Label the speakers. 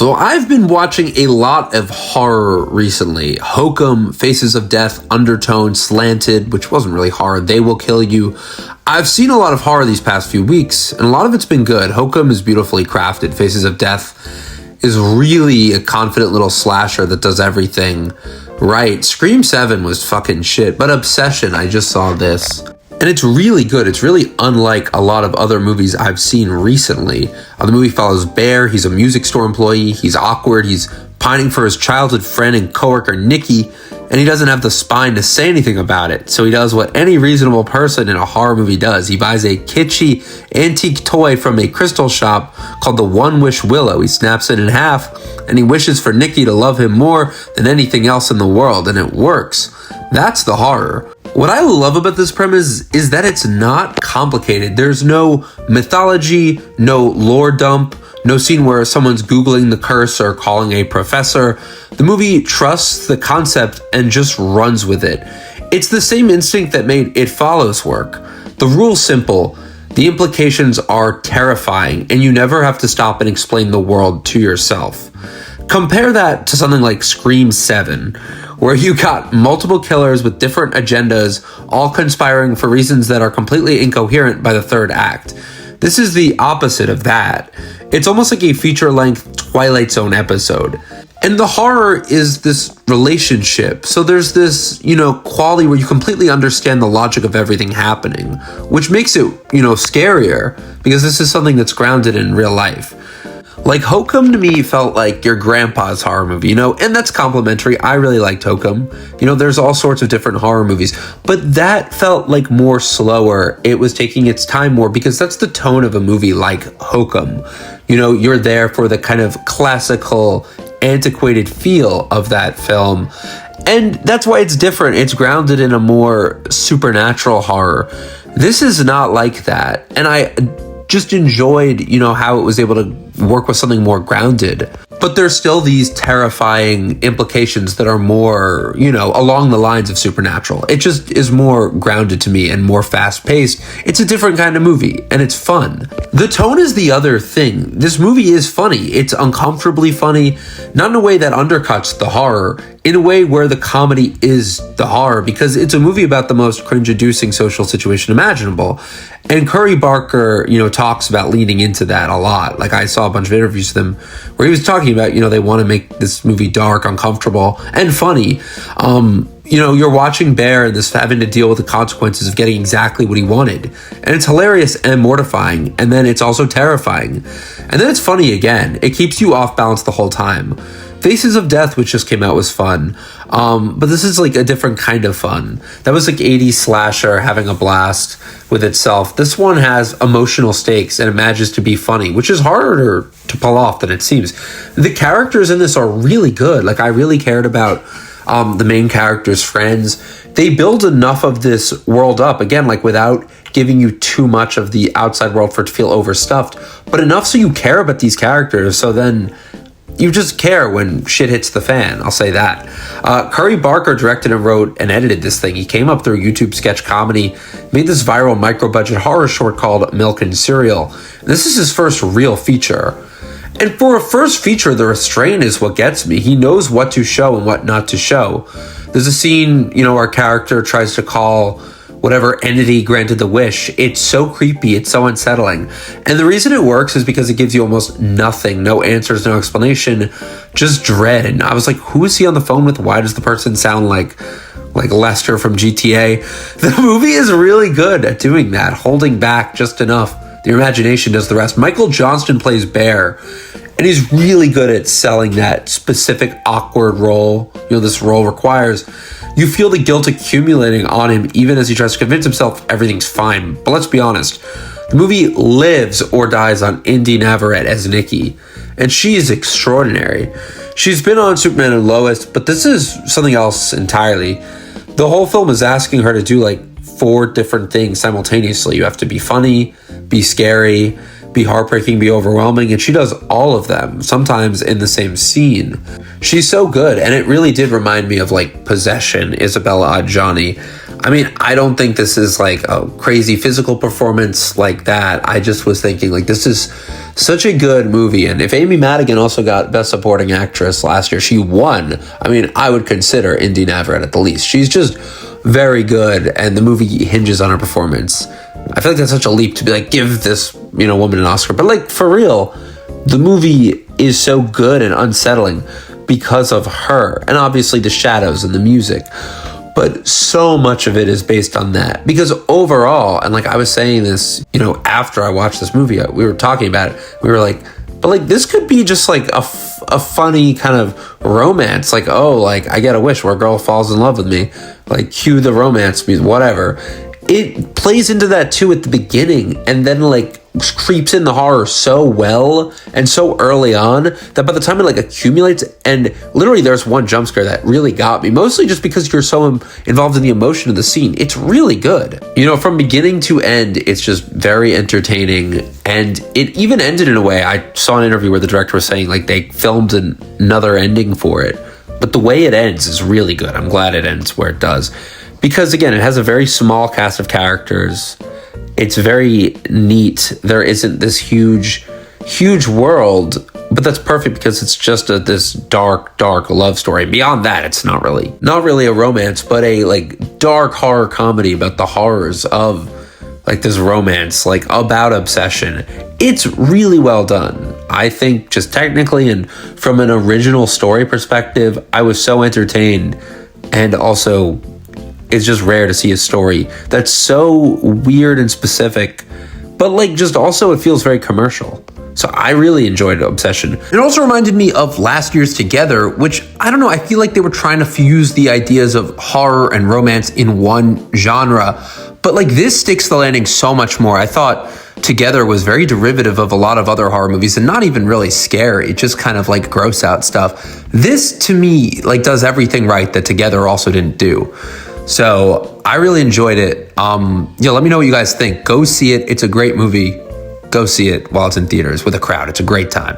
Speaker 1: So I've been watching a lot of horror recently. Hokum, Faces of Death, Undertone, Slanted, which wasn't really horror, They Will Kill You. I've seen a lot of horror these past few weeks, and a lot of it's been good. Hokum is beautifully crafted. Faces of Death is really a confident little slasher that does everything right. Scream 7 was fucking shit, but Obsession, I just saw this. And it's really good. It's really unlike a lot of other movies I've seen recently. The movie follows Bear. He's a music store employee. He's awkward. He's pining for his childhood friend and coworker, Nikki, and he doesn't have the spine to say anything about it. So he does what any reasonable person in a horror movie does. He buys a kitschy antique toy from a crystal shop called the One Wish Willow. He snaps it in half, and he wishes for Nikki to love him more than anything else in the world, and it works. That's the horror. What I love about this premise is that it's not complicated. There's no mythology, no lore dump, no scene where someone's Googling the curse or calling a professor. The movie trusts the concept and just runs with it. It's the same instinct that made It Follows work. The rule's simple. The implications are terrifying, and you never have to stop and explain the world to yourself. Compare that to something like Scream 7, where you got multiple killers with different agendas, all conspiring for reasons that are completely incoherent by the third act. This is the opposite of that. It's almost like a feature-length Twilight Zone episode. And the horror is this relationship. So there's this, quality where you completely understand the logic of everything happening, which makes it, scarier, because this is something that's grounded in real life. Like, Hokum to me felt like your grandpa's horror movie, and that's complimentary. I really liked Hokum. There's all sorts of different horror movies, but that felt like more slower. It was taking its time more, because that's the tone of a movie like Hokum. You're there for the kind of classical, antiquated feel of that film. And that's why it's different. It's grounded in a more supernatural horror. This is not like that. And I just enjoyed, how it was able to work with something more grounded. But there's still these terrifying implications that are more, along the lines of supernatural. It just is more grounded to me and more fast-paced. It's a different kind of movie, and it's fun. The tone is the other thing. This movie is funny. It's uncomfortably funny, not in a way that undercuts the horror, in a way where the comedy is the horror, because it's a movie about the most cringe-inducing social situation imaginable. And Curry Barker, talks about leaning into that a lot. Like, I saw a bunch of interviews with him where he was talking about, they want to make this movie dark, uncomfortable, and funny. You're watching Bear and this having to deal with the consequences of getting exactly what he wanted. And it's hilarious and mortifying. And then it's also terrifying. And then it's funny again. It keeps you off balance the whole time. Faces of Death, which just came out, was fun. But this is like a different kind of fun. That was like 80s slasher having a blast with itself. This one has emotional stakes and it manages to be funny, which is harder to pull off than it seems. The characters in this are really good. Like, I really cared about the main character's friends. They build enough of this world up, again, like without giving you too much of the outside world for it to feel overstuffed, but enough so you care about these characters, so then you just care when shit hits the fan, I'll say that. Curry Barker directed and wrote and edited this thing. He came up through YouTube sketch comedy, made this viral micro-budget horror short called Milk and Cereal. This is his first real feature. And for a first feature, the restraint is what gets me. He knows what to show and what not to show. There's a scene, our character tries to call whatever entity granted the wish. It's so creepy, it's so unsettling. And the reason it works is because it gives you almost nothing, no answers, no explanation, just dread. And I was like, who is he on the phone with? Why does the person sound like Lester from GTA? The movie is really good at doing that, holding back just enough. Your imagination does the rest. Michael Johnston plays Bear, and he's really good at selling that specific awkward role, this role requires. You feel the guilt accumulating on him even as he tries to convince himself everything's fine. But let's be honest, the movie lives or dies on Indy Navarrete as Nikki, and she is extraordinary. She's been on Superman and Lois, but this is something else entirely. The whole film is asking her to do like 4 different things simultaneously. You have to be funny, be scary, be heartbreaking, be overwhelming, and she does all of them, sometimes in the same scene. She's so good, and it really did remind me of like Possession, Isabella Adjani. I mean, I don't think this is like a crazy physical performance like that. I just was thinking like this is such a good movie. And if Amy Madigan also got Best Supporting Actress last year, she won. I mean, I would consider Indy Navarrete at the least. She's just very good, and the movie hinges on her performance. I feel like that's such a leap to be like, give this, woman an Oscar. But like, for real, the movie is so good and unsettling because of her. And obviously the shadows and the music. But so much of it is based on that. Because overall, and like I was saying this, after I watched this movie, we were talking about it. We were like, but like this could be just like a funny kind of romance. Like, oh, like I get a wish where a girl falls in love with me. Like cue the romance music, whatever. It plays into that too at the beginning, and then like creeps in the horror so well and so early on that by the time it like accumulates, and literally there's one jump scare that really got me, mostly just because you're so involved in the emotion of the scene. It's really good. From beginning to end, it's just very entertaining, and it even ended in a way. I saw an interview where the director was saying like they filmed another ending for it, but the way it ends is really good. I'm glad it ends where it does. Because again, it has a very small cast of characters. It's very neat. There isn't this huge world, but that's perfect because it's just this dark love story. Beyond that, it's not really a romance, but a like dark horror comedy about the horrors of like this romance, like about obsession. It's really well done. I think just technically and from an original story perspective, I was so entertained, and also it's just rare to see a story that's so weird and specific, but like just also it feels very commercial. So I really enjoyed Obsession. It also reminded me of last year's Together, which I don't know, I feel like they were trying to fuse the ideas of horror and romance in one genre, but like this sticks the landing so much more. I thought Together was very derivative of a lot of other horror movies and not even really scary, just kind of like gross out stuff. This to me like does everything right that Together also didn't do. So I really enjoyed it. Let me know what you guys think. Go see it. It's a great movie. Go see it while it's in theaters with a crowd. It's a great time.